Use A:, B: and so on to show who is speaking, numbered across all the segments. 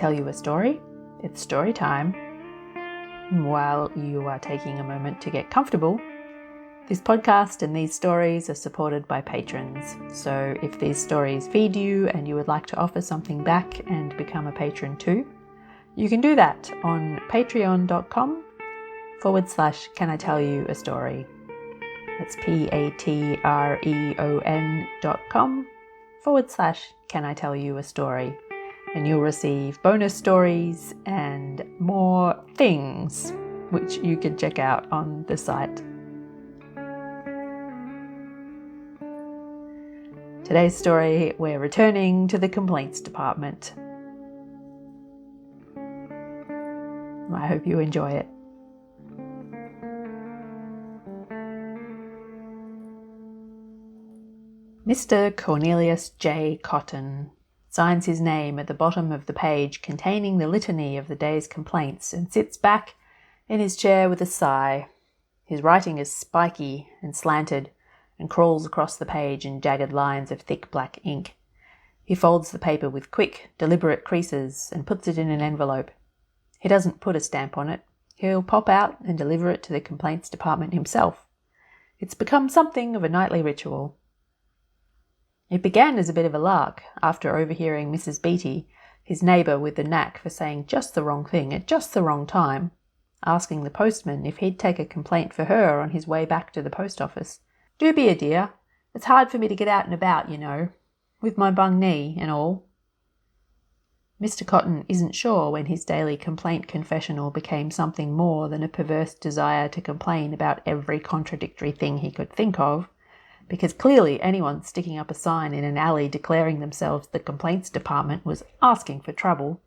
A: tell you a story? It's story time. While you are taking a moment to get comfortable, this podcast and these stories are supported by patrons. So if these stories feed you and you would like to offer something back and become a patron too, you can do that on patreon.com/Can I Tell You a Story. That's patreon.com/Can I Tell You a Story. And you'll receive bonus stories and more things, which you can check out on the site. Today's story, we're returning to the complaints department. I hope you enjoy it. Mr. Cornelius J. Cotton signs his name at the bottom of the page containing the litany of the day's complaints and sits back in his chair with a sigh. His writing is spiky and slanted and crawls across the page in jagged lines of thick black ink. He folds the paper with quick, deliberate creases and puts it in an envelope. He doesn't put a stamp on it. He'll pop out and deliver it to the complaints department himself. It's become something of a nightly ritual. It began as a bit of a lark after overhearing Mrs. Beattie, his neighbour with the knack for saying just the wrong thing at just the wrong time, asking the postman if he'd take a complaint for her on his way back to the post office. "Do be a dear. It's hard for me to get out and about, you know, with my bung knee and all." Mr. Cotton isn't sure when his daily complaint confessional became something more than a perverse desire to complain about every contradictory thing he could think of, because clearly anyone sticking up a sign in an alley declaring themselves the complaints department was asking for trouble.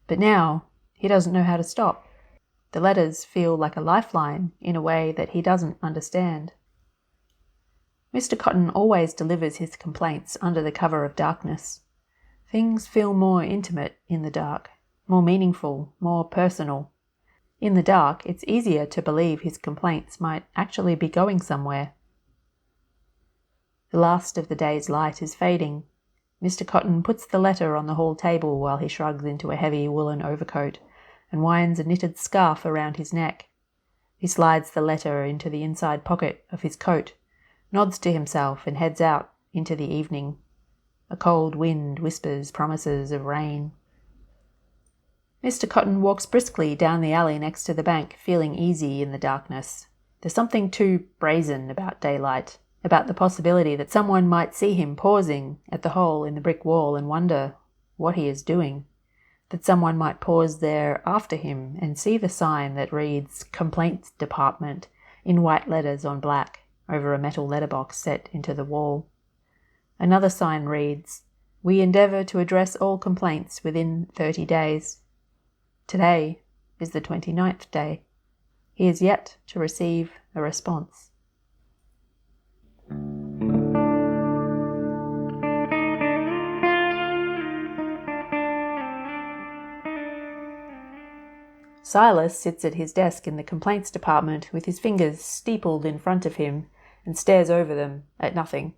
A: But now he doesn't know how to stop. The letters feel like a lifeline in a way that he doesn't understand. Mr. Cotton always delivers his complaints under the cover of darkness. Things feel more intimate in the dark, more meaningful, more personal. In the dark, it's easier to believe his complaints might actually be going somewhere. The last of the day's light is fading. Mr. Cotton puts the letter on the hall table while he shrugs into a heavy woolen overcoat and winds a knitted scarf around his neck. He slides the letter into the inside pocket of his coat, nods to himself and heads out into the evening. A cold wind whispers promises of rain. Mr. Cotton walks briskly down the alley next to the bank, feeling easy in the darkness. There's something too brazen about daylight, about the possibility that someone might see him pausing at the hole in the brick wall and wonder what he is doing, that someone might pause there after him and see the sign that reads Complaints Department in white letters on black over a metal letterbox set into the wall. Another sign reads, We endeavour to address all complaints within 30 days. Today is the 29th day. He is yet to receive a response. Silas sits at his desk in the complaints department with his fingers steepled in front of him and stares over them at nothing.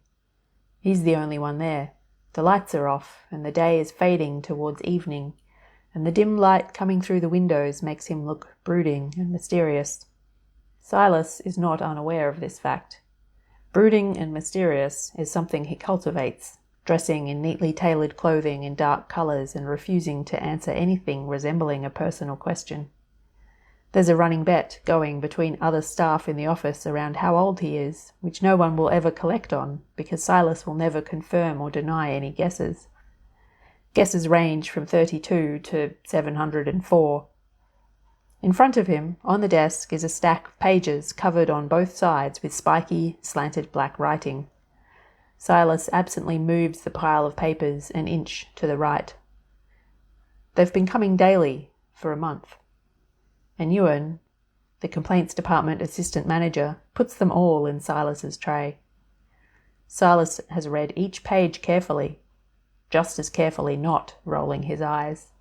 A: He's the only one there. The lights are off and the day is fading towards evening, and the dim light coming through the windows makes him look brooding and mysterious. Silas is not unaware of this fact. Brooding and mysterious is something he cultivates, dressing in neatly tailored clothing in dark colours and refusing to answer anything resembling a personal question. There's a running bet going between other staff in the office around how old he is, which no one will ever collect on, because Silas will never confirm or deny any guesses. Guesses range from 32 to 704. In front of him, on the desk, is a stack of pages covered on both sides with spiky, slanted black writing. Silas absently moves the pile of papers an inch to the right. They've been coming daily for a month. And Ewan, the complaints department assistant manager, puts them all in Silas's tray. Silas has read each page carefully, just as carefully not rolling his eyes.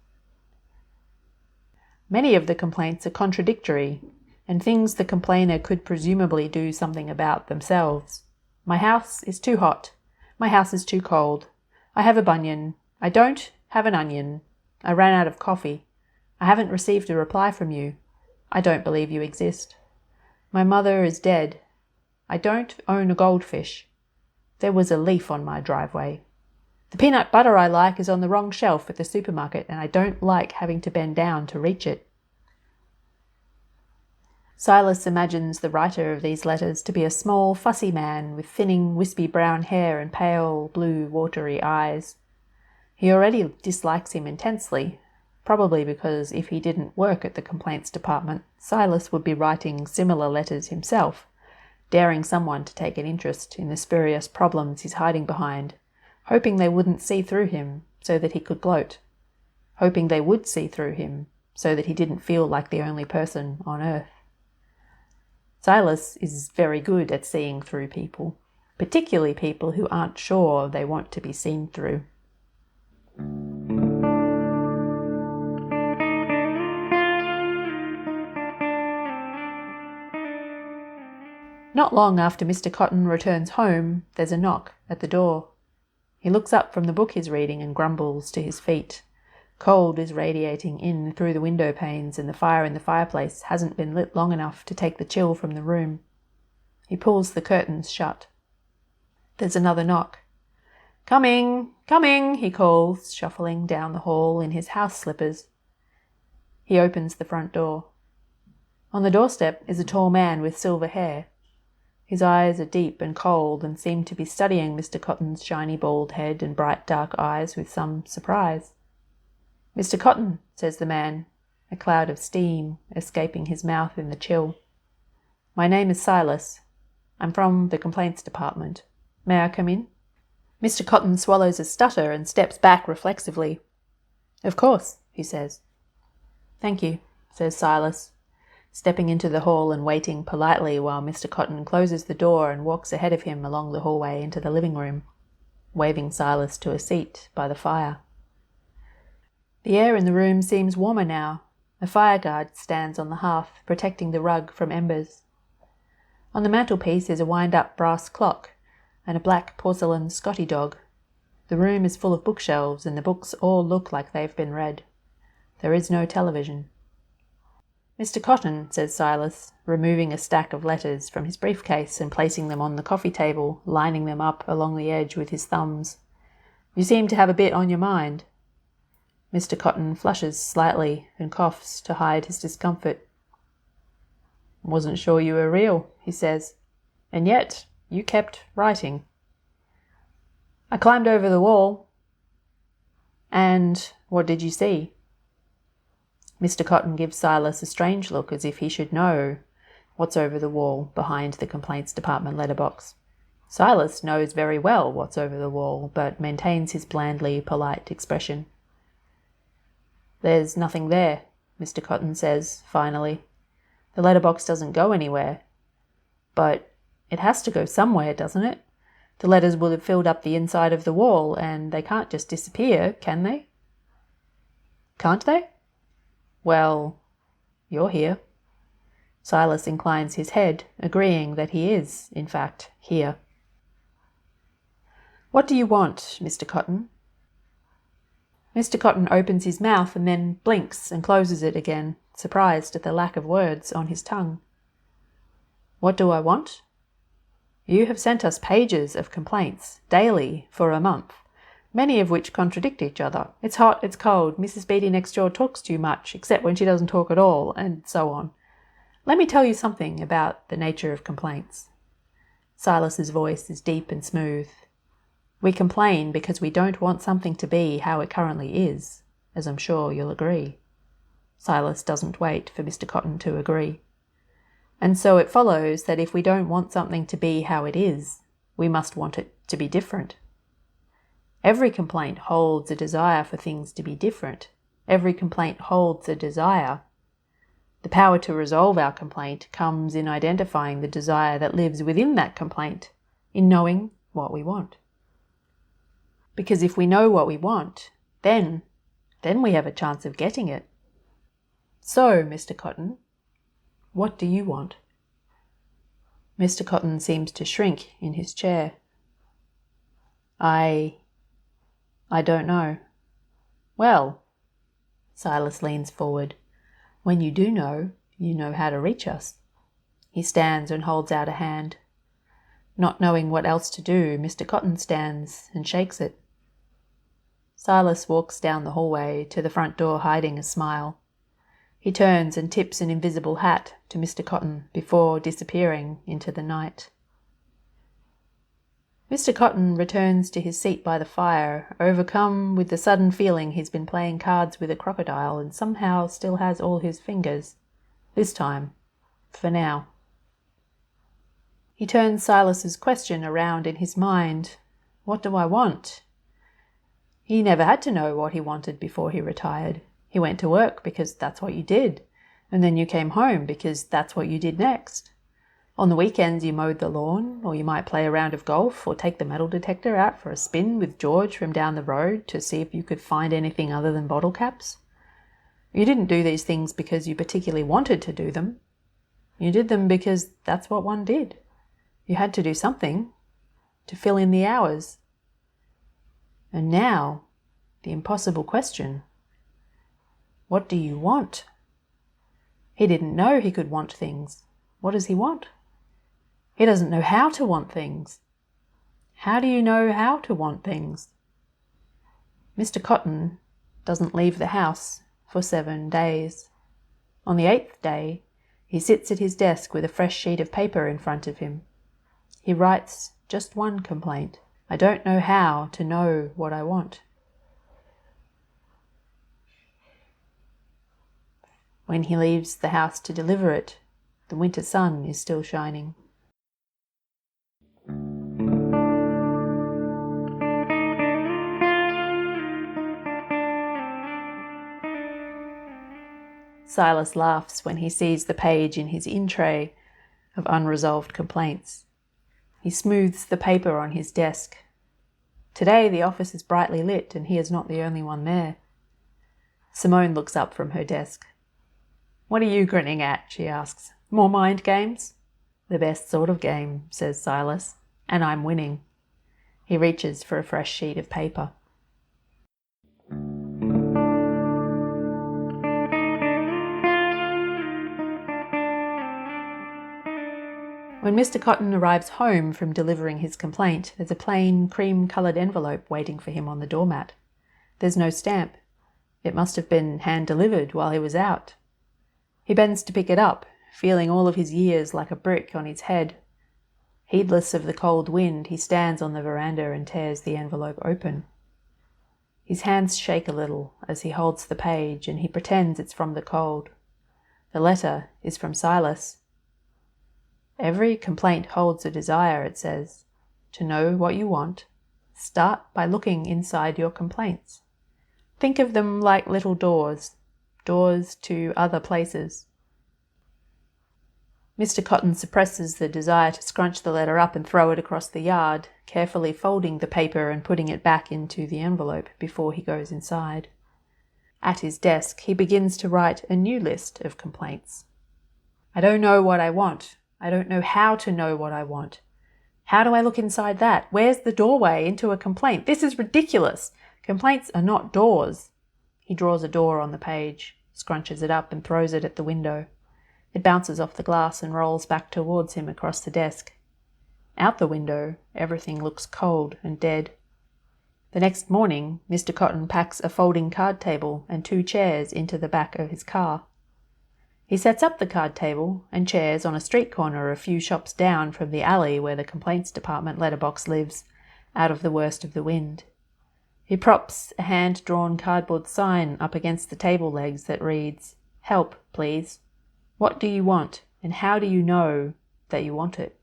A: Many of the complaints are contradictory, and things the complainer could presumably do something about themselves. My house is too hot. My house is too cold. I have a bunion. I don't have an onion. I ran out of coffee. I haven't received a reply from you. I don't believe you exist. My mother is dead. I don't own a goldfish. There was a leaf on my driveway. The peanut butter I like is on the wrong shelf at the supermarket, and I don't like having to bend down to reach it. Silas imagines the writer of these letters to be a small, fussy man with thinning, wispy brown hair and pale, blue, watery eyes. He already dislikes him intensely, probably because if he didn't work at the complaints department, Silas would be writing similar letters himself, daring someone to take an interest in the spurious problems he's hiding behind, hoping they wouldn't see through him so that he could gloat, hoping they would see through him so that he didn't feel like the only person on earth. Silas is very good at seeing through people, particularly people who aren't sure they want to be seen through. Not long after Mr. Cotton returns home, there's a knock at the door. He looks up from the book he's reading and grumbles to his feet. Cold is radiating in through the window panes, and the fire in the fireplace hasn't been lit long enough to take the chill from the room. He pulls the curtains shut. There's another knock. "Coming, coming," he calls, shuffling down the hall in his house slippers. He opens the front door. On the doorstep is a tall man with silver hair. His eyes are deep and cold and seem to be studying Mr. Cotton's shiny bald head and bright dark eyes with some surprise. "Mr. Cotton," says the man, a cloud of steam escaping his mouth in the chill. "My name is Silas. I'm from the complaints department. May I come in?" Mr. Cotton swallows a stutter and steps back reflexively. "Of course," he says. "Thank you," says Silas, stepping into the hall and waiting politely while Mr. Cotton closes the door and walks ahead of him along the hallway into the living room, waving Silas to a seat by the fire. The air in the room seems warmer now. A fireguard stands on the hearth, protecting the rug from embers. On the mantelpiece is a wind-up brass clock and a black porcelain Scotty dog. The room is full of bookshelves, and the books all look like they've been read. There is no television. "Mr. Cotton," says Silas, removing a stack of letters from his briefcase and placing them on the coffee table, lining them up along the edge with his thumbs. "You seem to have a bit on your mind." Mr. Cotton flushes slightly and coughs to hide his discomfort. "Wasn't sure you were real," he says, "and yet you kept writing." "I climbed over the wall." "And what did you see?" Mr. Cotton gives Silas a strange look, as if he should know what's over the wall behind the complaints department letterbox. Silas knows very well what's over the wall, but maintains his blandly polite expression. "There's nothing there," Mr. Cotton says, finally. "The letterbox doesn't go anywhere." "But it has to go somewhere, doesn't it? The letters will have filled up the inside of the wall, and they can't just disappear, can they?" "Can't they?" "Well, you're here." Silas inclines his head, agreeing that he is, in fact, here. "What do you want, Mr. Cotton?" Mr. Cotton opens his mouth and then blinks and closes it again, surprised at the lack of words on his tongue. "What do I want? You have sent us pages of complaints, daily, for a month, many of which contradict each other. It's hot, it's cold, Mrs. Beatty next door talks too much, except when she doesn't talk at all, and so on. Let me tell you something about the nature of complaints." Silas's voice is deep and smooth. "We complain because we don't want something to be how it currently is, as I'm sure you'll agree." Silas doesn't wait for Mr. Cotton to agree. "And so it follows that if we don't want something to be how it is, we must want it to be different. Every complaint holds a desire for things to be different. Every complaint holds a desire. The power to resolve our complaint comes in identifying the desire that lives within that complaint, in knowing what we want. Because if we know what we want, then we have a chance of getting it. So, Mr. Cotton, what do you want?" Mr. Cotton seems to shrink in his chair. I don't know." "Well, Silas leans forward. When you do know, you know how to reach us. He stands and holds out a hand. Not knowing what else to do, Mr. Cotton stands and shakes it. Silas walks down the hallway to the front door, hiding a smile. He turns and tips an invisible hat to Mr. Cotton before disappearing into the night. Mr. Cotton returns to his seat by the fire, overcome with the sudden feeling he's been playing cards with a crocodile and somehow still has all his fingers. This time. For now. He turns Silas's question around in his mind. What do I want? He never had to know what he wanted before he retired. He went to work because that's what you did, and then you came home because that's what you did next. On the weekends you mowed the lawn, or you might play a round of golf or take the metal detector out for a spin with George from down the road to see if you could find anything other than bottle caps. You didn't do these things because you particularly wanted to do them. You did them because that's what one did. You had to do something to fill in the hours. And now, the impossible question. What do you want? He didn't know he could want things. What does he want? He doesn't know how to want things. How do you know how to want things? Mr. Cotton doesn't leave the house for 7 days. On the 8th day, he sits at his desk with a fresh sheet of paper in front of him. He writes just one complaint. I don't know how to know what I want. When he leaves the house to deliver it, the winter sun is still shining. Silas laughs when he sees the page in his in-tray of unresolved complaints. He smooths the paper on his desk. Today the office is brightly lit and he is not the only one there. Simone looks up from her desk. What are you grinning at? She asks. More mind games? The best sort of game, says Silas, and I'm winning. He reaches for a fresh sheet of paper. When Mr. Cotton arrives home from delivering his complaint, there's a plain cream-coloured envelope waiting for him on the doormat. There's no stamp. It must have been hand-delivered while he was out. He bends to pick it up, feeling all of his years like a brick on his head. Heedless of the cold wind, he stands on the veranda and tears the envelope open. His hands shake a little as he holds the page, and he pretends it's from the cold. The letter is from Silas. Every complaint holds a desire, it says. To know what you want, start by looking inside your complaints. Think of them like little doors, doors to other places. Mr. Cotton suppresses the desire to scrunch the letter up and throw it across the yard, carefully folding the paper and putting it back into the envelope before he goes inside. At his desk, he begins to write a new list of complaints. I don't know what I want. I don't know how to know what I want. How do I look inside that? Where's the doorway into a complaint? This is ridiculous. Complaints are not doors. He draws a door on the page, scrunches it up and throws it at the window. It bounces off the glass and rolls back towards him across the desk. Out the window, everything looks cold and dead. The next morning, Mr. Cotton packs a folding card table and 2 chairs into the back of his car. He sets up the card table and chairs on a street corner a few shops down from the alley where the complaints department letterbox lives, out of the worst of the wind. He props a hand-drawn cardboard sign up against the table legs that reads, Help, please. What do you want, and how do you know that you want it?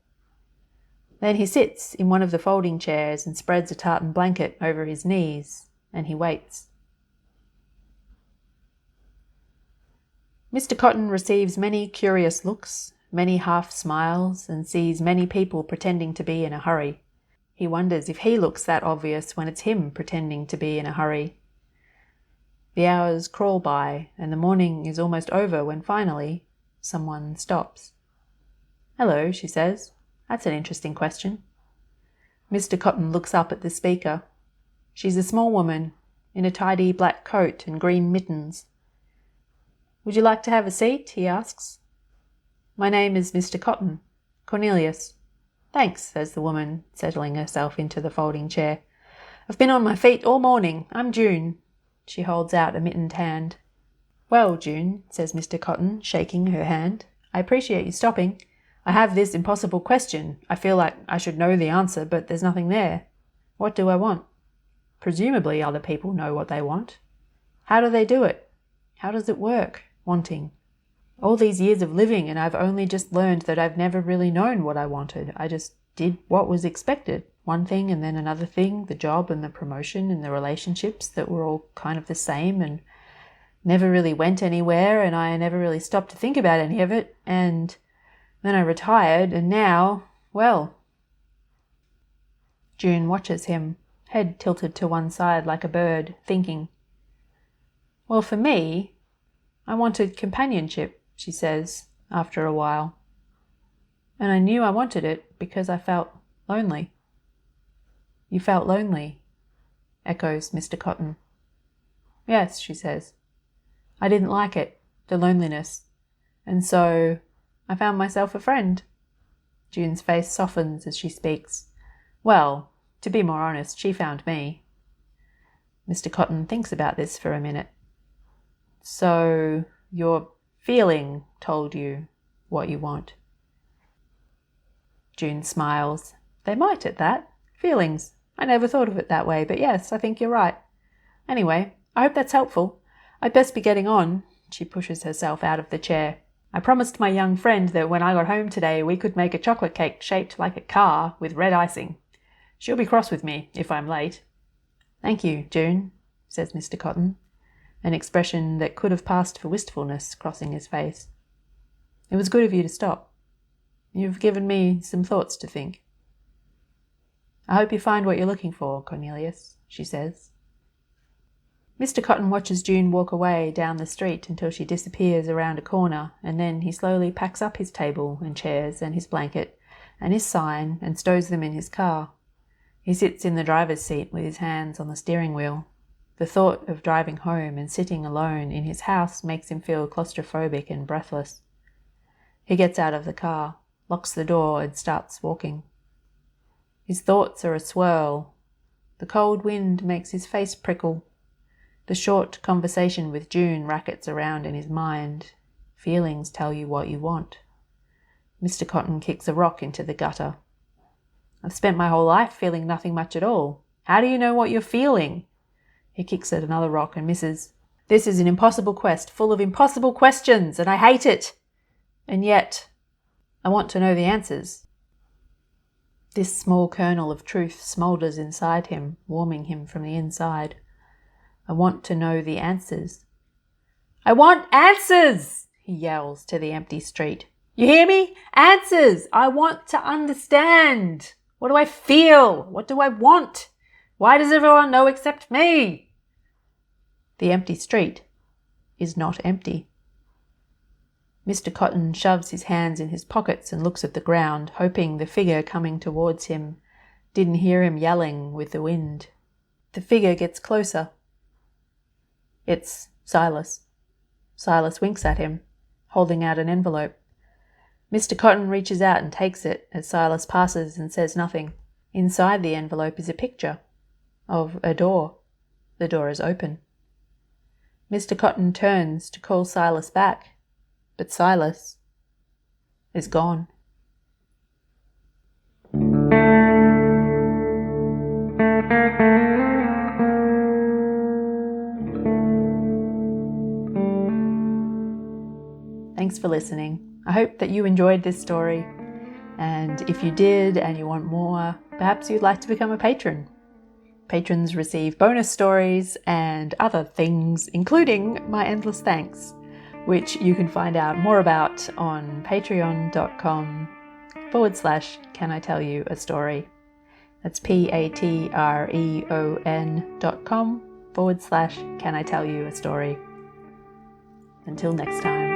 A: Then he sits in one of the folding chairs and spreads a tartan blanket over his knees, and he waits. Mr. Cotton receives many curious looks, many half-smiles, and sees many people pretending to be in a hurry. He wonders if he looks that obvious when it's him pretending to be in a hurry. The hours crawl by, and the morning is almost over when finally someone stops. Hello, she says. That's an interesting question. Mr. Cotton looks up at the speaker. She's a small woman in a tidy black coat and green mittens. Would you like to have a seat? He asks. My name is Mr. Cotton. Cornelius. Thanks, says the woman, settling herself into the folding chair. I've been on my feet all morning. I'm June. She holds out a mittened hand. Well, June, says Mr. Cotton, shaking her hand, I appreciate you stopping. I have this impossible question. I feel like I should know the answer, but there's nothing there. What do I want? Presumably other people know what they want. How do they do it? How does it work, wanting? All these years of living, and I've only just learned that I've never really known what I wanted. I just did what was expected. One thing and then another thing, the job and the promotion and the relationships that were all kind of the same and never really went anywhere, and I never really stopped to think about any of it. And then I retired, and now, well... June watches him, head tilted to one side like a bird, thinking. Well, for me, I wanted companionship, she says, after a while. And I knew I wanted it because I felt lonely. You felt lonely, echoes Mr. Cotton. Yes, she says. I didn't like it, the loneliness, and so I found myself a friend. June's face softens as she speaks. Well, to be more honest, she found me. Mr. Cotton thinks about this for a minute. So your feeling told you what you want? June smiles. They might at that. Feelings. I never thought of it that way, but yes, I think you're right. Anyway, I hope that's helpful. I'd best be getting on. She pushes herself out of the chair. I promised my young friend that when I got home today we could make a chocolate cake shaped like a car with red icing. She'll be cross with me if I'm late. Thank you, June, says Mr. Cotton, an expression that could have passed for wistfulness crossing his face. It was good of you to stop. You've given me some thoughts to think. I hope you find what you're looking for, Cornelius, she says. Mr. Cotton watches June walk away down the street until she disappears around a corner, and then he slowly packs up his table and chairs and his blanket and his sign and stows them in his car. He sits in the driver's seat with his hands on the steering wheel. The thought of driving home and sitting alone in his house makes him feel claustrophobic and breathless. He gets out of the car, locks the door and starts walking. His thoughts are a swirl. The cold wind makes his face prickle. The short conversation with June rackets around in his mind. Feelings tell you what you want. Mr. Cotton kicks a rock into the gutter. I've spent my whole life feeling nothing much at all. How do you know what you're feeling? He kicks at another rock and misses. This is an impossible quest, full of impossible questions, and I hate it. And yet, I want to know the answers. This small kernel of truth smoulders inside him, warming him from the inside. I want to know the answers. I want answers, he yells to the empty street. You hear me? Answers! I want to understand. What do I feel? What do I want? Why does everyone know except me? The empty street is not empty. Mr. Cotton shoves his hands in his pockets and looks at the ground, hoping the figure coming towards him didn't hear him yelling with the wind. The figure gets closer. It's Silas. Silas winks at him, holding out an envelope. Mr. Cotton reaches out and takes it as Silas passes and says nothing. Inside the envelope is a picture of a door. The door is open. Mr. Cotton turns to call Silas back, but Silas is gone. Thanks for listening. I hope that you enjoyed this story, and if you did and you want more, perhaps you'd like to become a patron. Patrons receive bonus stories and other things, including my endless thanks, which you can find out more about on patreon.com/Can I Tell You a Story. That's patreon.com/Can I Tell You a Story. Until next time.